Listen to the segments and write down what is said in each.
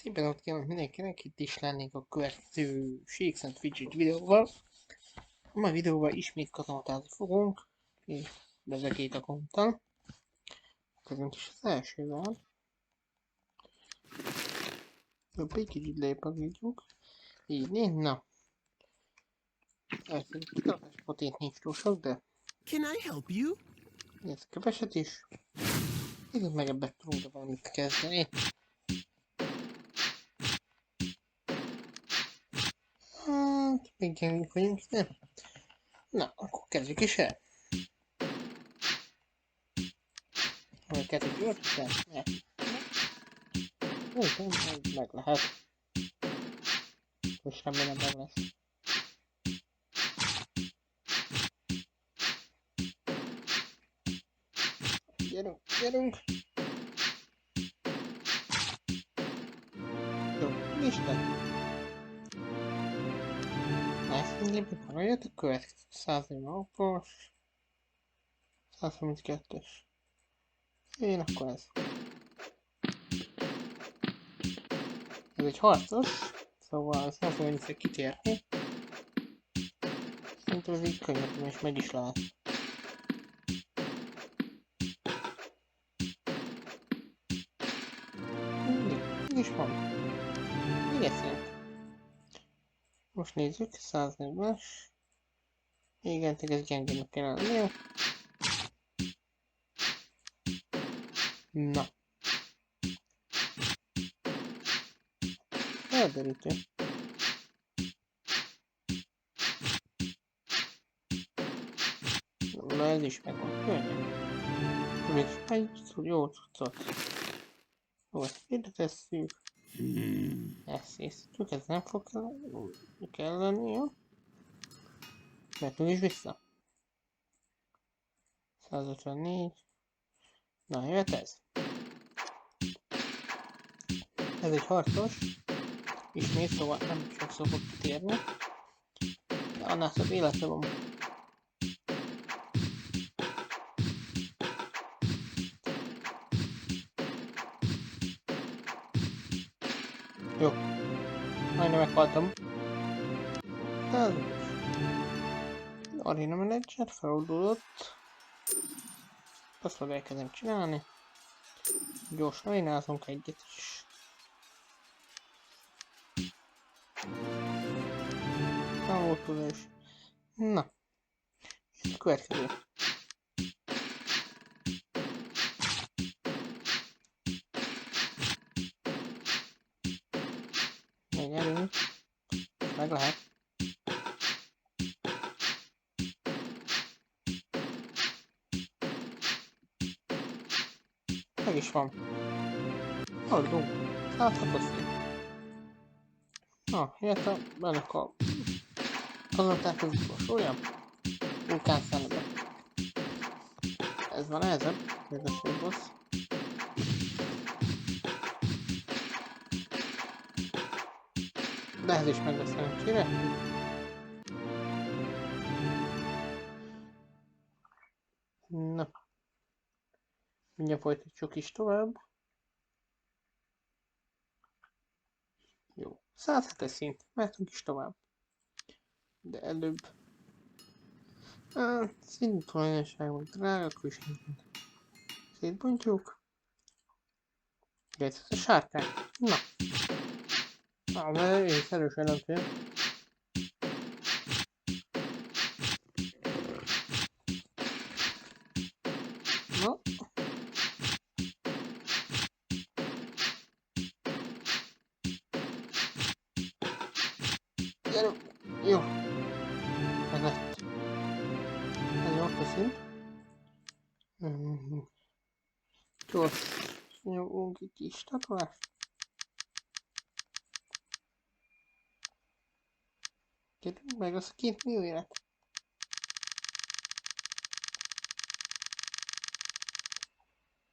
Szépen ott kívánok mindenkinek, itt is lennék a következő Shakes Fidget videóval. A mai videóban ismét kazamatázni fogunk, és bezekét a konttal. Kezdünk is az elsővel. Jobb egy kicsit lépagítjuk. Így, na. Első kitartáspotét nincs túl sok, de Can I help you? ez keveset is. Nézzük meg ebben tudunk valamit kezdeni. Hát, még gyengék vagyunk, nem? Na, akkor kezdjük is el. Vagy kezdjük gyorsan, mert meg lehet. Most remélem meg lesz. Gyerünk! Jó, mi is lett? Ezt lépjük meg, jött a következő 140-os, 132-es. Én akkor ez. Ez egy harcos, szóval ezt nem fogom vissza kitérni. Szerintem ez így könnyebben és meg is lehet. Mi is van? Mi eszünk? Most nézzük, 140-es. Igen, ez gyengének kell lennie. Na. Elderítő. Na, ez is megvan, könnyen. Még egy jó cuccot. Jó, ezt ide tesszük. Ezt észítjük, ez nem fog kelleni, jó? Mehetünk is vissza. 154. Na, jöhet ez. Ez egy harcos. Ismét, szóval nem sokszor fog kitérni. De annál több élete van. Jó. Majdnem meghaltam. Arena Manager feloldódott. Azt meg elkezdem csinálni. Gyorsan arénázunk egyet is. Távoltudás. Na. És a következő. Még erős. Meg lehet. Meg is van. Halló. 106 szép. Na, jött ennek a kazatát az utolsója. Vulkán szembe. Ez van nehezebb. Ez a fő boss. De ez is meg lesz szerencsére. Na. Mindjárt folytatjuk is tovább. Jó. 107-es szint. Mehetünk is tovább. De előbb... szintúlányosságban drága, akkor is szétbontjuk. Ez a sárkány. Na. Na, de én erősen nem fél. Na. Gyerünk! Jó. Meg lett. Ez jó a szint. Gyors. Nyomunk egy kis tatuást. Gyerünk meg az a 2 millió élet.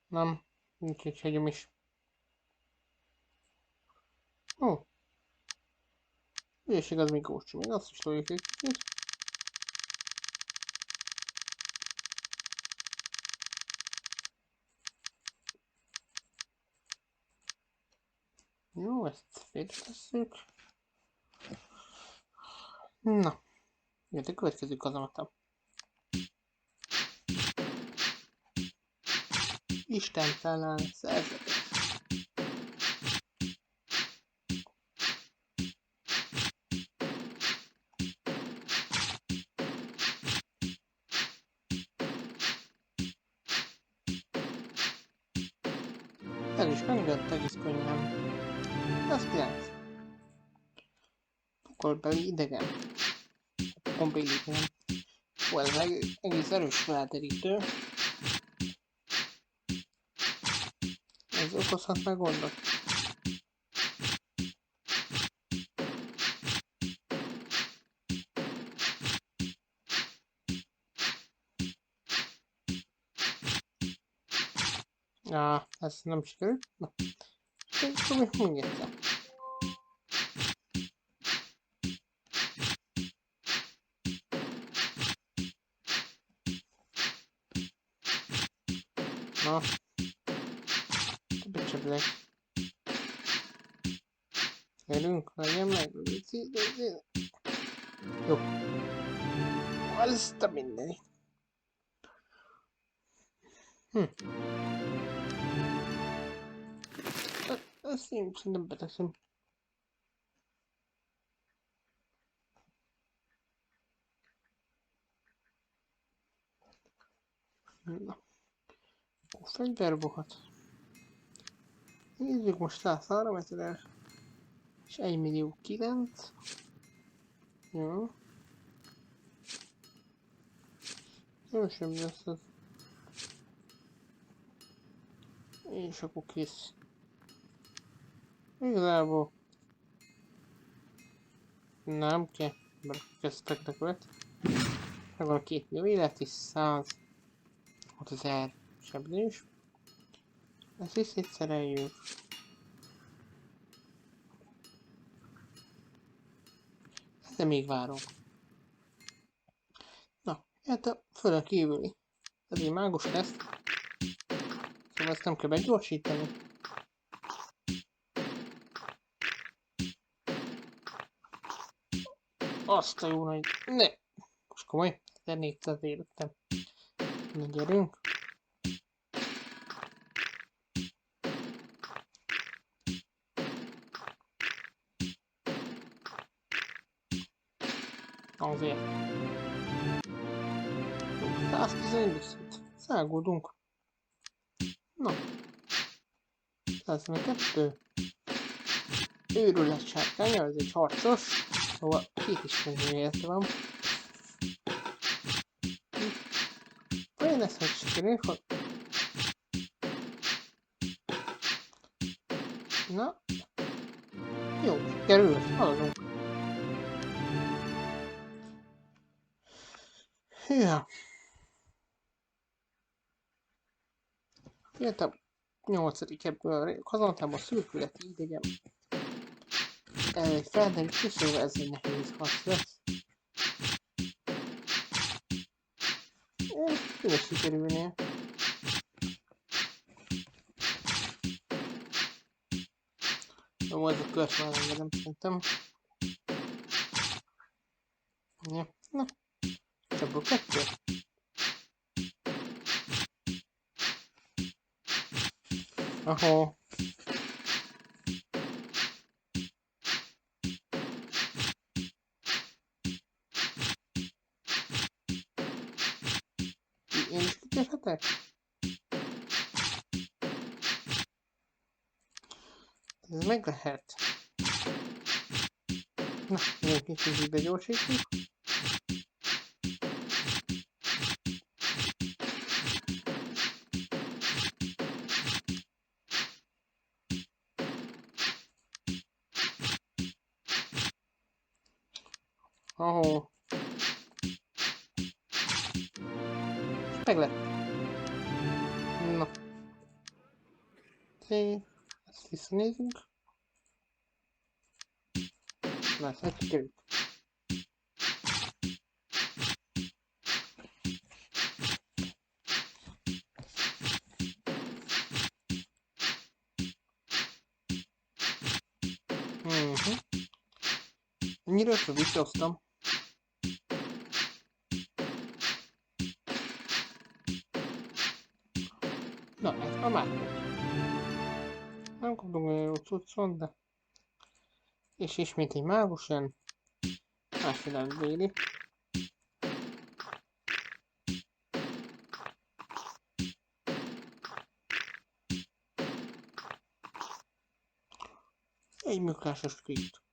Nem. Úgyhogy hagyom is. Ó. Ügyesség az még gócsú. Még azt is toljuk egy kicsit. Jó, ezt félretesszük. Na, jött a következő kazamata. Istentelen szerzetes. El is megvett egész könnyen. Ezt jelent. Pokolbeli idegen. Pokolbeli idegen. Ó, ez egész erős felderítő. Ez okozhat meg gondot. Ez nem sikerült. Na, akkor még egyszer. Na, többet csapják. Gyerünk, legyen meg. Jó. Azt a mindenit. Ezt én szerintem beteszem. Na. A fegyverbokat. Nézzük most 103 ezer. És 1.009.000. Jó. Kevesebb lesz az. És akkor kész. Igazából nem kell, mert kezdtek többet. Megvan 2 millió élet és 100 000 sebzés. Ezt is szétszereljük. De még várok. Na, hát a fölön kívüli. Ez egy mágus lesz. Szóval ezt nem kell begyorsítani. Azt a jó nagy... Ne! Most komoly. 1400 életem. Na gyerünk. Azért. Jó, 111 viszont. Szágódunk. Na. 112. Őrület sárkánya, ez egy harcos. Szóval 2 ismerő élete van. Olyan lesz, hogy sikerül, hogy... Na. Jó, sikerült, haladunk. Ja. Jött a 8. ebből a kazanatában szürkületi idegen. Egy felderítő, szóval ez egy nehéz harc lesz. Tényleg sikerülnie. Jó, ez a kört már engedem szerintem. Ja, na. Ebből 2. Ahol. Én is kitérhetek? Ez meg lehet. Na, még kicsit így begyorsítjuk. Ahol. Meg lett. Na. Ezt visszanézünk. Na, ezt sikerült. Annyira összeviccoztam. Na, ezt már látjuk. Nem kaptunk olyan jó cuccot, de... És ismét egy mágus jön. Másfél véli. Egy műklásos script.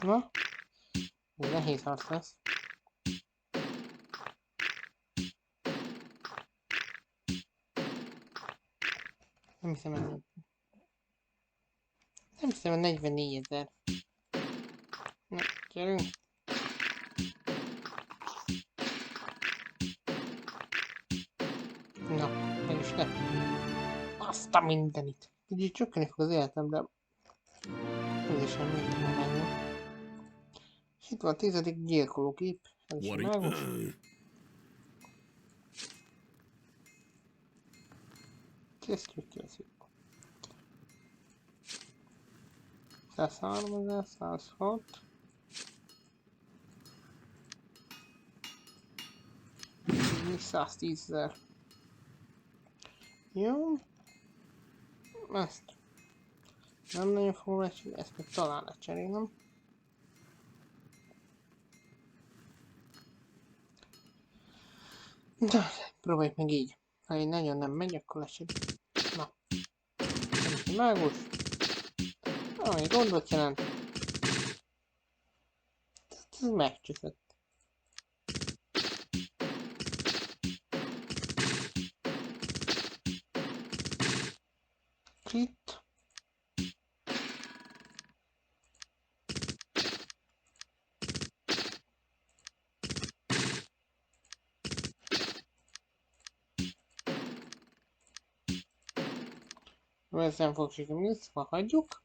Na? Ez nehéz harc lesz. Nem hiszem, hogy... Nem hiszem, hogy 44 000. Na, gyerünk. Na, meg is lett. Azt a mindenit. Így csökkenni fog az életem, de... Ez is semmi, nem menni. És itt van a 10. gyilkológép. Ez is mágus. Kezdjük. 103 000, 106. 110 000. Jó. Ezt nem nagyon fogom lecserélni, ezt meg talán lecserélem. De próbáljuk meg így. Ha így nagyon nem megy, akkor lecserélem. Na. Ez mágus. Ami gondot jelent. Ez megcsökkent. Crit. Ez nem fog sikerülni, szóval hagyjuk.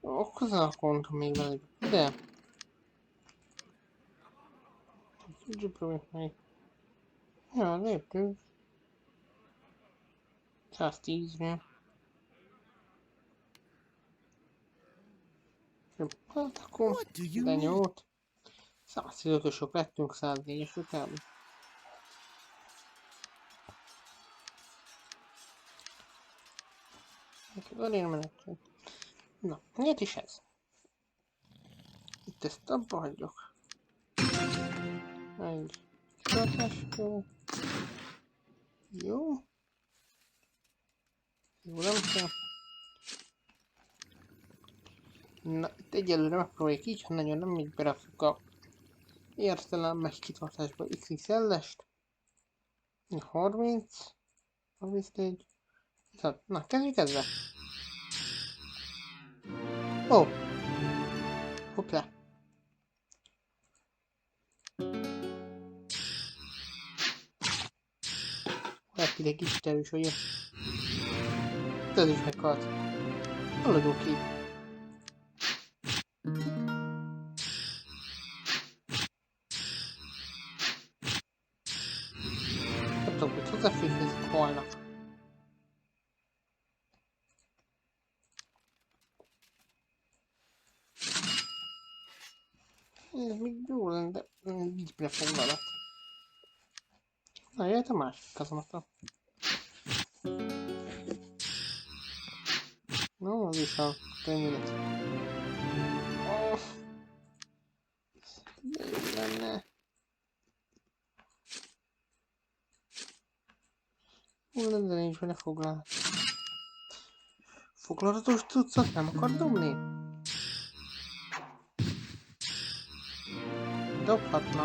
Akkor akartam még velük, de... Úgy próbáljuk meg. Ja, léptünk. 110-re. Hát akkor... De 8. 115-ösök lettünk 104-es után. Azért menekül. Na, miért is ez? Itt ezt abba hagyjuk. Egy tartáskör. Jó. Jó, nem kell. Na, itt egyelőre megpróbáljuk így, ha nagyon nem így berakjuk a értelem meg kitartásba XXL-est. 30. 34. Na, kezdjük ezzel. Ó! Hoppá! Repül egy kicsit erős vagyok. Ez is meghalt. Haladunk ki. Nem tudom, hogy hozzáférni ezek halnak. Ez még jó lenne, de így befoglalat. Na, jöhet a másik kazamata. No, az is a könyvelet. Oh, de jó lenne. Hol lenne, de nincs benne foglalat. Foglalatos cuccot nem akar dobni? Dobhatna.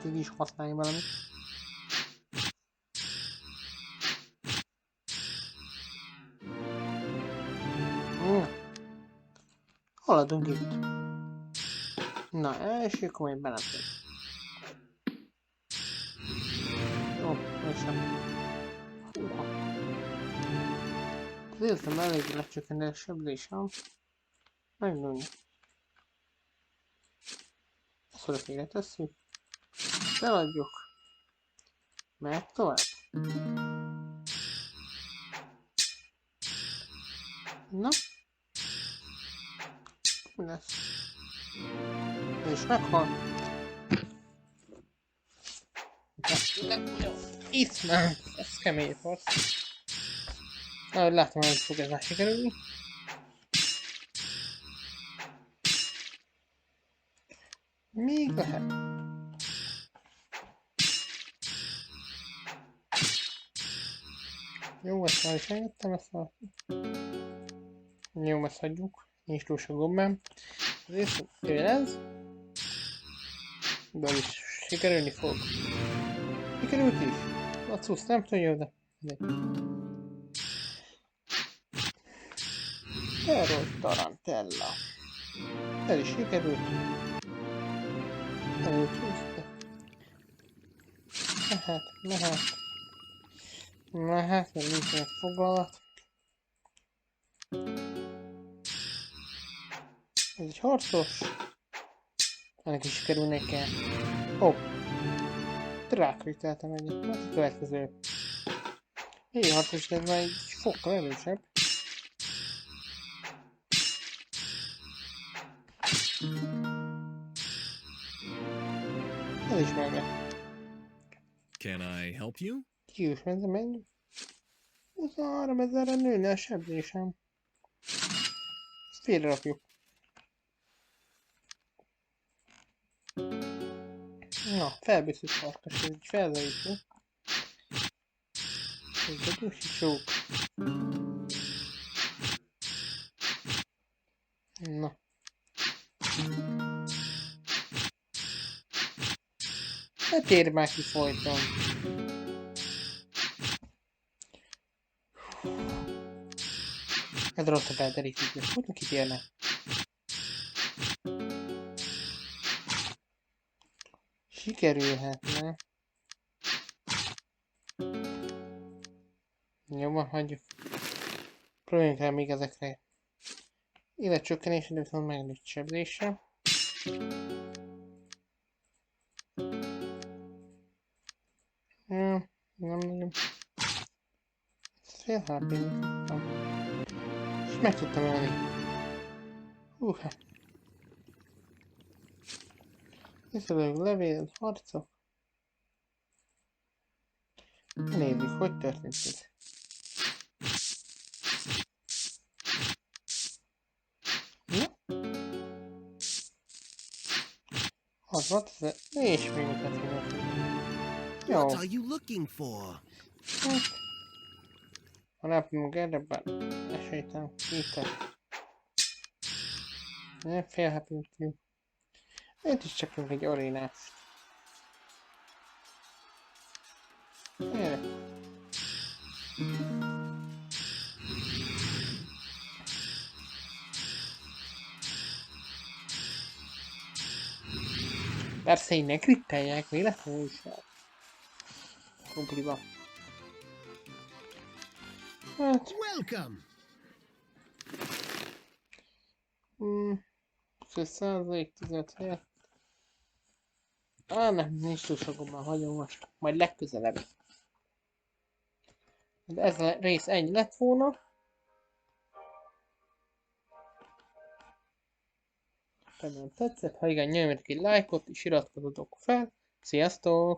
Így is használj valamit. Haladunk itt. Na, első komoly belátod. Jó, mégsem. Húha. Az életem elég lecsökkenteni a sebzésem. Megnőni. Ezt örökére tesszük. Feladjuk. Mehet tovább. Na? Mi lesz? Ő is meghal. Itt már! Ez kemény volt. Ahogy látom, hogy fog ez már sikerülni. Még lehet. Jó, ezt már is eljöttem, ezt már... Jó, ezt hagyjuk. Nincs túl sok gombám. Azért jön ez. De is sikerülni fog. Sikerült is. A cusz nem tudja, de... Erről Tarantella. Ez is sikerült. Előcsúszta. Mehet, mert nincsenek foglalat. Ez egy harcos. Ennek is sikerül nekem. Hopp. Rákríteltem egyet. Hát a következő. Így harcos, de ez már egy fokkal erősebb. Ez is meg. Can I help you? Kius, menze menjünk. Ez 3000-re nőne a sebzésem. Ezt félrerakjuk. Na, felbőszült farkas, ez így felzajító. Ez egy usítsók. Na. Ne térj már ki folyton. Ez rosszat elterítjük, és hogy kitérne? Sikerülhetne. Jó, van, hagyjuk. Próbáljunk el még ezekre. Életcsökkenésre, viszont megnőtt sebzésre. Nem nagyon. Fél HP-t tudtam. És meg tudtam ölni. Húha. Visszalők levél, harcok. Nézzük, hogy történt ez. Na? Az volt ez, és még mit lehet. Jó. What are you looking for? Hát. Ha lápunk erre, bár esélytelen kítek. Nem félhetünk ki. Itt is csak egy arénát. Gyere. Persze így ne krittelják, véletlenül is el. Kompliba. Hát... Welcome! 100%, 15 helyet. Nem, nincs túl sokan, már hagyom most. Majd legközelebb. De ez a rész ennyi lett volna. Remélem tetszett, ha igen, nyomjatok egy lájkot és iratkozzatok fel. Sziasztok!